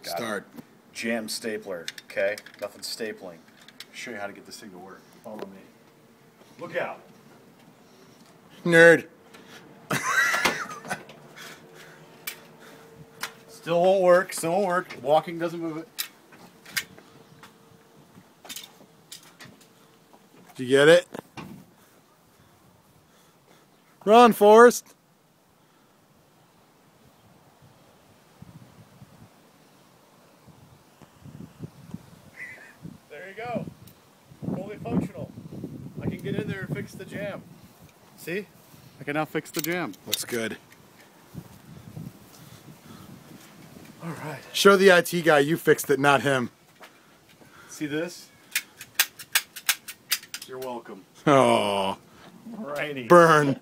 Start. Jam stapler, okay? Nothing stapling. Show you how to get this thing to work. Follow me. Look out. Nerd. Still won't work, still won't work. Walking doesn't move it. Did you get it? Run, Forrest. There you go. Fully functional. I can get in there and fix the jam. See? I can now fix the jam. Looks good. All right. Show the IT guy you fixed it, not him. See this? You're welcome. Oh. Alrighty. Burn.